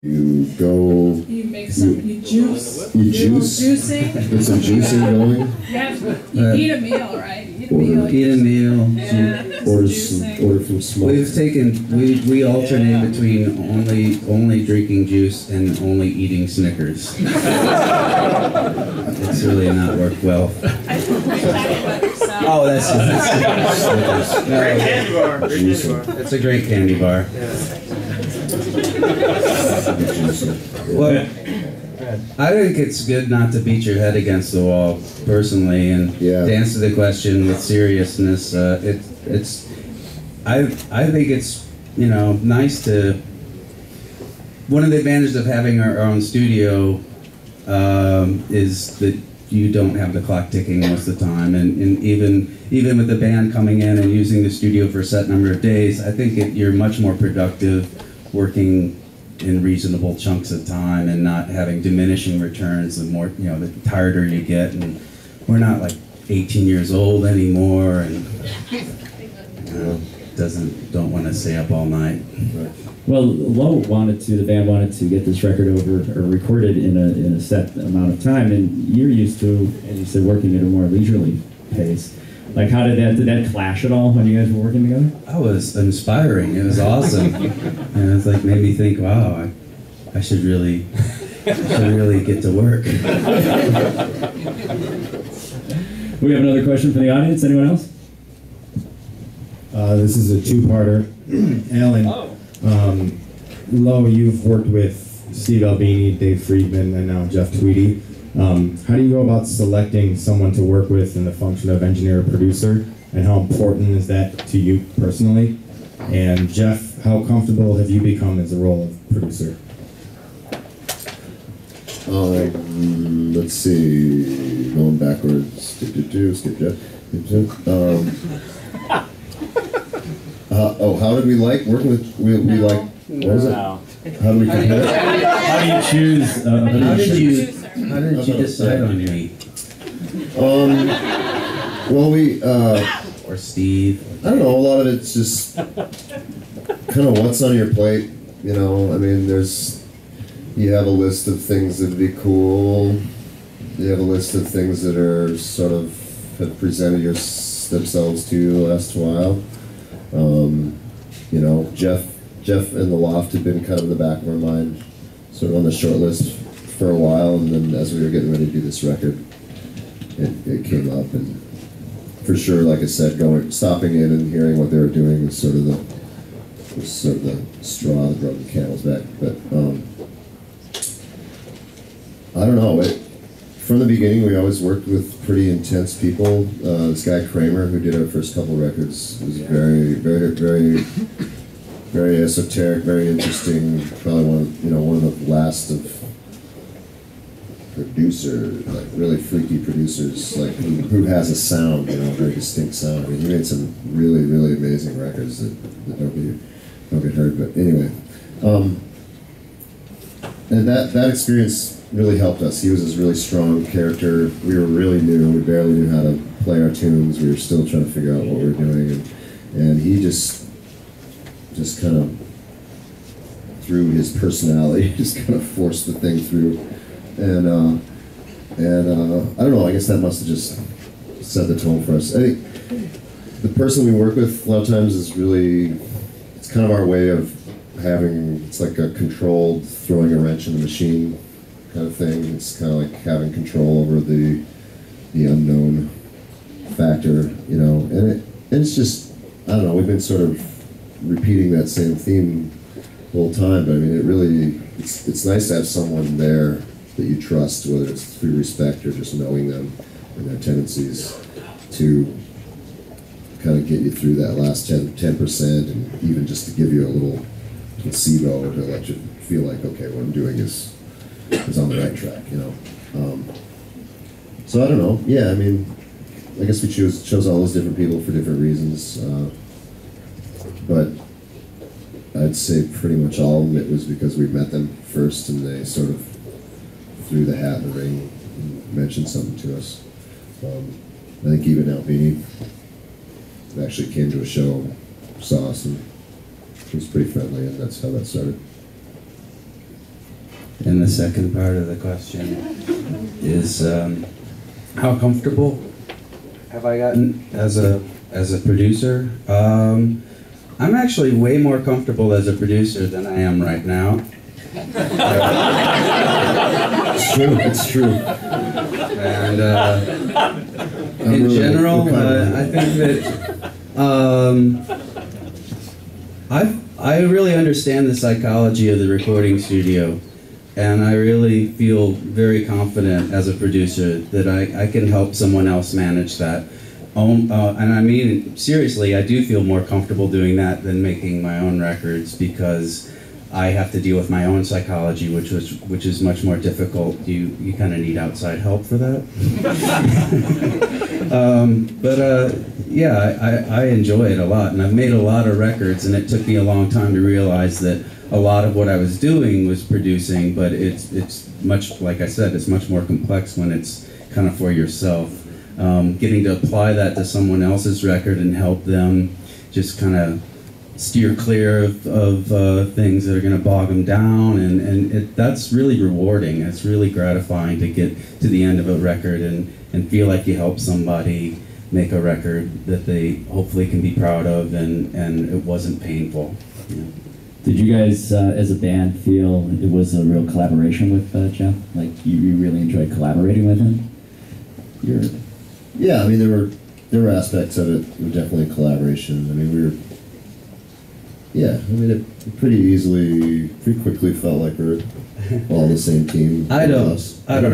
You go. You make some. You juice. You juice. Juicing. Get some juicing going. You eat a meal, right? You eat a meal. Yeah. Order from smoke. We alternate between only drinking juice and only eating Snickers. It's really not worked well. Oh, that's Snickers. Great candy bar. Great candy bar. It's a great candy bar. Well, I think it's good not to beat your head against the wall, personally, and to answer the question with seriousness. I think it's nice to. One of the advantages of having our own studio is that you don't have the clock ticking most of the time, and even with the band coming in and using the studio for a set number of days, I think you're much more productive working in reasonable chunks of time and not having diminishing returns. The more, the tireder you get, and we're not like 18 years old anymore, and don't want to stay up all night. Well, the band wanted to get this record over or recorded in a set amount of time, and you're used to, as you said, working at a more leisurely pace. Like, how did that clash at all when you guys were working together? That was inspiring. It was awesome. And it's like made me think, wow, I should really get to work. We have another question from the audience. Anyone else? This is a two-parter. Alan, Lo, you've worked with Steve Albini, Dave Friedman, and now Jeff Tweedy. How do you go about selecting someone to work with in the function of engineer or producer, and how important is that to you personally? And Jeff, how comfortable have you become as the role of producer? Let's see, going backwards. Skip Jeff. How did we like working with? We like. What was it? How do we compare? How do you choose? How did you decide on me? Well, or Steve. I don't know. A lot of it's just kind of what's on your plate. I mean, you have a list of things that'd be cool. You have a list of things that are sort of have presented themselves to you the last while. Jeff and the Loft had been kind of in the back of our mind, sort of on the short list for a while, and then as we were getting ready to do this record, it came up, and for sure, like I said, stopping in and hearing what they were doing was sort of the straw that broke the camel's back. But I don't know. From the beginning, we always worked with pretty intense people. This guy Kramer, who did our first couple records, was very, very, very, very esoteric, very interesting. Probably one of the last of producers, like really freaky producers, like who has a sound, a very distinct sound. I mean, he made some really, really amazing records that don't get heard. But anyway, and that experience really helped us. He was this really strong character. We were really new. We barely knew how to play our tunes. We were still trying to figure out what we were doing, and he just kind of, through his personality, just kind of forced the thing through. And I don't know, I guess that must have just set the tone for us. I think the person we work with a lot of times is really, it's kind of our way of having, it's like a controlled throwing a wrench in the machine kind of thing. It's kind of like having control over the unknown factor, and it's just, I don't know, we've been sort of repeating that same theme the whole time, but I mean, it's nice to have someone there that you trust, whether it's through respect or just knowing them and their tendencies, to kind of get you through that last 10%, and even just to give you a little placebo to let you feel like, okay, what I'm doing is on the right track, So I don't know. Yeah, I mean, I guess we chose all those different people for different reasons, but I'd say pretty much all of it was because we met them first, and they sort of threw the hat in the ring and mentioned something to us. I think even Albini actually came to a show, saw us, and he was pretty friendly, and that's how that started. And the second part of the question is, how comfortable have I gotten as a producer? I'm actually way more comfortable as a producer than I am right now. It's true. It's true. And in general, I think that I really understand the psychology of the recording studio, and I really feel very confident as a producer that I can help someone else manage that. And I mean, seriously, I do feel more comfortable doing that than making my own records, because I have to deal with my own psychology, which is much more difficult. You kind of need outside help for that. Yeah, I enjoy it a lot, and I've made a lot of records, and it took me a long time to realize that a lot of what I was doing was producing, but it's much, like I said, it's much more complex when it's kind of for yourself. Getting to apply that to someone else's record and help them just kind of steer clear of things that are going to bog them down, and that's really rewarding. It's really gratifying to get to the end of a record and feel like you helped somebody make a record that they hopefully can be proud of, and it wasn't painful. Yeah. Did you guys, as a band, feel it was a real collaboration with Jeff? Like, you really enjoyed collaborating with him? Yeah, I mean, there were aspects of it were definitely a collaboration. I mean, it pretty quickly felt like we're all the same team. I don't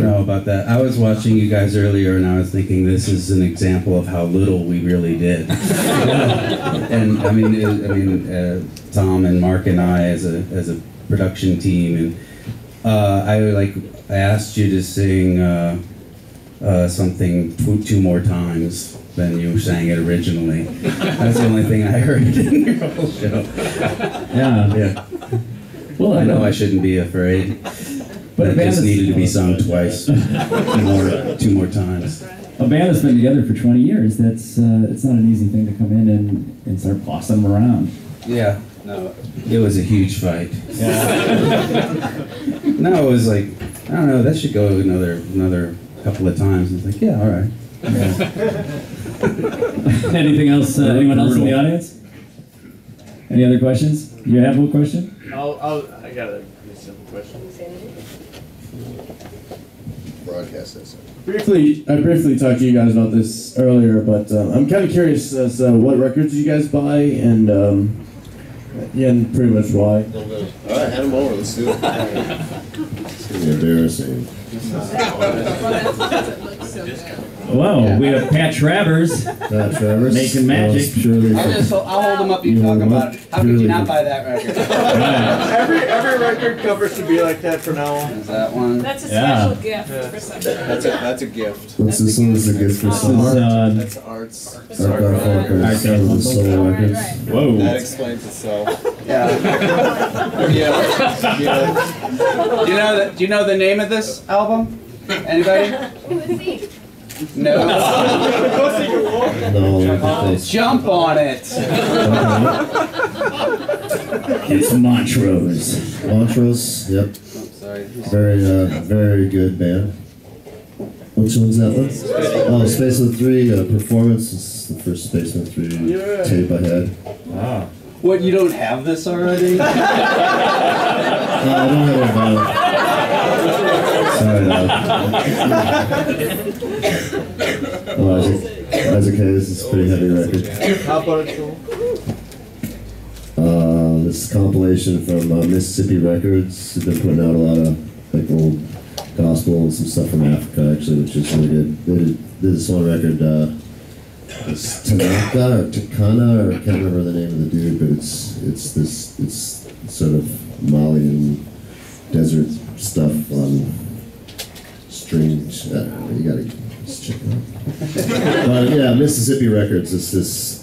know about that. I was watching you guys earlier, and I was thinking this is an example of how little we really did. And I mean, Tom and Mark and I as a production team, and I asked you to sing something two more times than you sang it originally. That's the only thing I heard in your whole show. Yeah. Well, I know I shouldn't be afraid, but it just needed to be sung twice, two more times. A band that's been together for 20 years, it's not an easy thing to come in and start bossing them around. Yeah, no, it was a huge fight. Yeah. No, it was like, I don't know, that should go another couple of times. It's like, yeah, all right. Yeah. Anything else? Anyone else in the audience? Any other questions? You have one question? I got a simple question. Broadcast this. I briefly talked to you guys about this earlier, but I'm kind of curious as to what records you guys buy and pretty much why. All right, hand them over. Let's do it. It's gonna be embarrassing. Wow, we have Pat Travers. Pat Travers making magic. I'll hold them up. You talk about it. How could you not buy that record? Every record cover should be like that from now on. Is that one? That's a special gift for somebody. That's a gift. What's this one? Is a gift for someone? That's Art's. Art Garfunkel solo records. Whoa. That explains itself. Yeah. Do you know the name of this album? Anybody? No. No. Jump on it. It's Montrose. Montrose. Yep. I'm sorry. Very good band. Which one's that one? Oh, Spaceman 3 Performance. This is the first Spaceman 3 tape I had. Wow. What, you don't have this already? I don't have it. Sorry, that's okay. This is a pretty heavy record. How about it, Joel? This is a compilation from Mississippi Records. They've been putting out a lot of like old gospel and some stuff from Africa, actually, which is really good. They did this one record. It's Tanaka or Takana, or I can't remember the name of the dude, but it's sort of Malian desert stuff on strings. I don't know, you gotta just check it out. Yeah, Mississippi Records is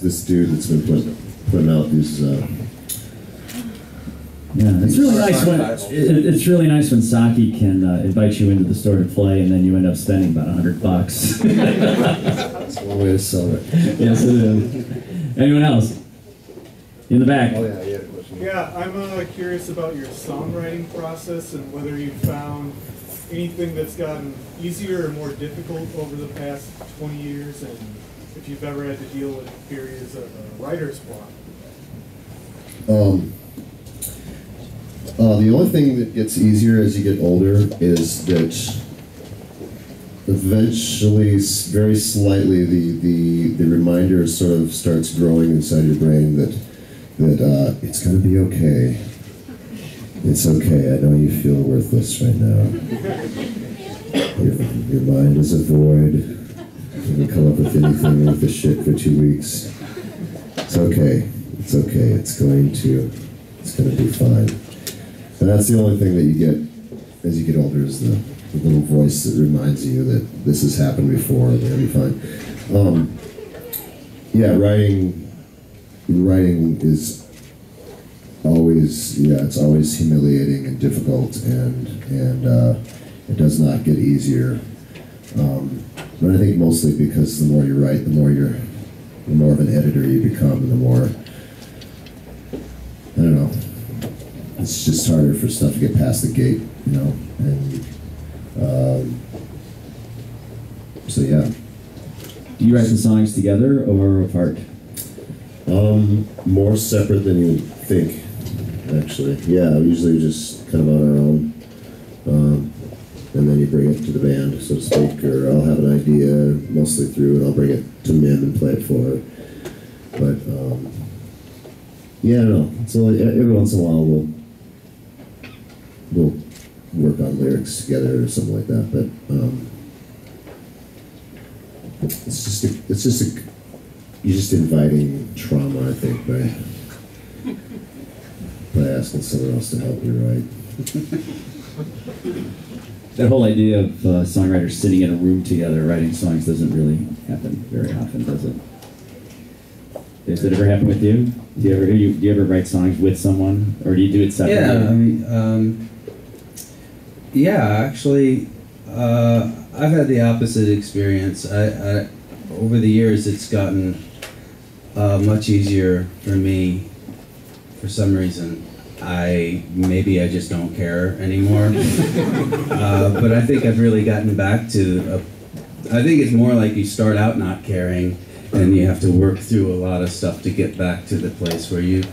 this dude that's been putting out these. Yeah, it's really nice when it's really nice when Saki can invite you into the store to play, and then you end up spending about $100. That's one way to sell it. Yes, it is. Anyone else? In the back. Oh yeah, question. Yeah, I'm curious about your songwriting process and whether you found anything that's gotten easier or more difficult over the past 20 years, and if you've ever had to deal with periods of writer's block. The only thing that gets easier as you get older is that eventually, very slightly, the reminder sort of starts growing inside your brain that it's going to be okay. It's okay. I know you feel worthless right now. Your mind is a void. You can come up with anything with the shit for 2 weeks. It's okay. It's okay. It's going to be fine. And that's the only thing that you get as you get older is the little voice that reminds you that this has happened before and it'll be fine. Yeah, writing is always, it's always humiliating and difficult, and it does not get easier. But I think mostly because the more you write, the more of an editor you become, and the more, I don't know, it's just harder for stuff to get past the gate, and so yeah. Do you write the songs together or apart? More separate than you think, actually. Yeah, usually just kind of on our own. And then you bring it to the band, so to speak, or I'll have an idea mostly through, and I'll bring it to Mim and play it for her. But, yeah, I don't know. So every once in a while we'll work on lyrics together or something like that, but you're just inviting trauma, I think, by asking someone else to help you write. That whole idea of songwriters sitting in a room together writing songs doesn't really happen very often, does it? Does it ever happen with you? Do you ever write songs with someone, or do you do it separately? Yeah, I mean, actually, I've had the opposite experience. I over the years, it's gotten much easier for me. For some reason, maybe I just don't care anymore. But I think I've really gotten back to. I think it's more like you start out not caring, and you have to work through a lot of stuff to get back to the place where you're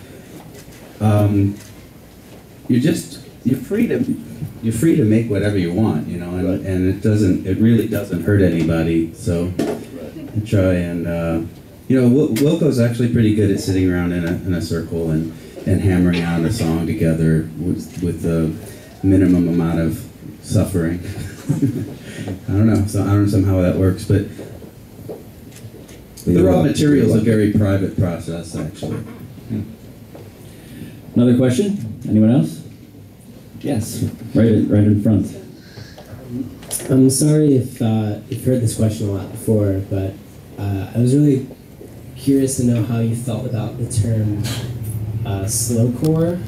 free to make whatever you want, and it really doesn't hurt anybody. So I try and Wilco's actually pretty good at sitting around in a circle and hammering out a song together with the minimum amount of suffering. I don't know somehow that works, but the raw material is a very private process, actually. Another question? Anyone else? Yes, right in front. I'm sorry if you've heard this question a lot before, but I was really curious to know how you felt about the term slowcore